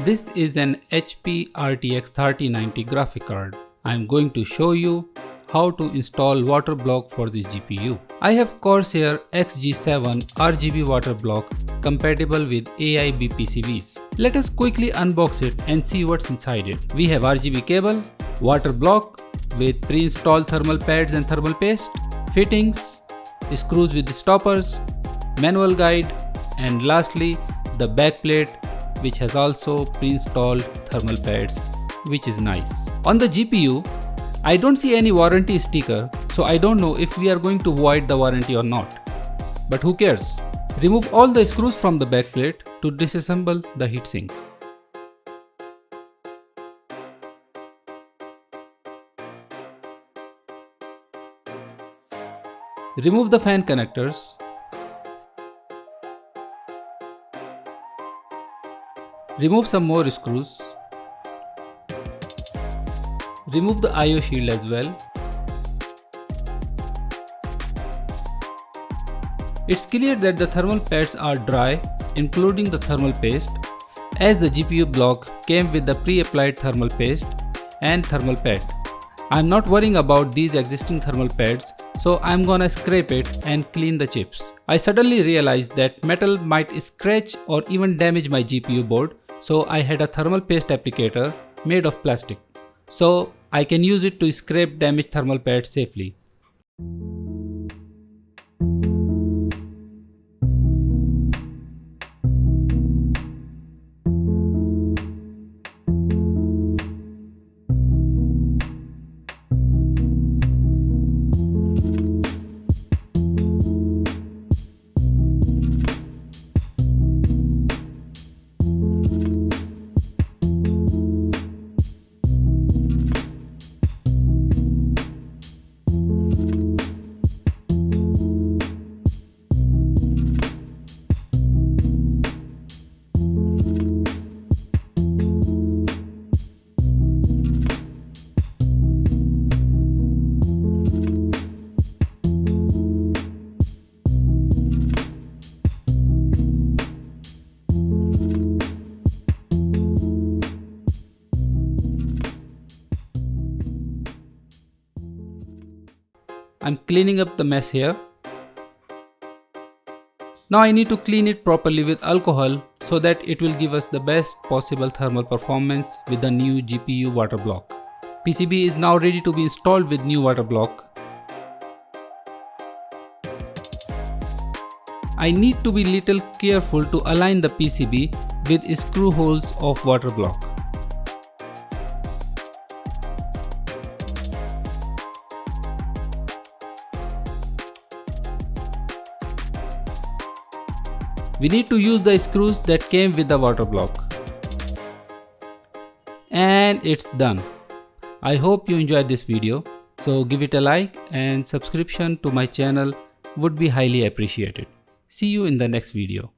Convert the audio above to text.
This is an HP RTX 3090 graphic card. I am going to show you how to install water block for this GPU. I have Corsair XG7 RGB water block compatible with AIB PCBs. Let us quickly unbox it and see what's inside it. We have RGB cable, water block with pre-installed thermal pads and thermal paste, fittings, screws with stoppers, manual guide, and lastly the backplate, which has also pre-installed thermal pads, which is nice. On the GPU, I don't see any warranty sticker, so I don't know if we are going to void the warranty or not. But who cares? Remove all the screws from the backplate to disassemble the heatsink. Remove the fan connectors. Remove some more screws. Remove the I/O shield as well. It's clear that the thermal pads are dry, including the thermal paste, as the GPU block came with the pre-applied thermal paste and thermal pad. I'm not worrying about these existing thermal pads, so I'm gonna scrape it and clean the chips. I suddenly realized that metal might scratch or even damage my GPU board, so I had a thermal paste applicator made of plastic, so I can use it to scrape damaged thermal pads safely. I'm cleaning up the mess here. Now I need to clean it properly with alcohol so that it will give us the best possible thermal performance with the new GPU water block. PCB is now ready to be installed with new water block. I need to be little careful to align the PCB with screw holes of water block. We need to use the screws that came with the water block. And it's done. I hope you enjoyed this video. So give it a like and subscription to my channel would be highly appreciated. See you in the next video.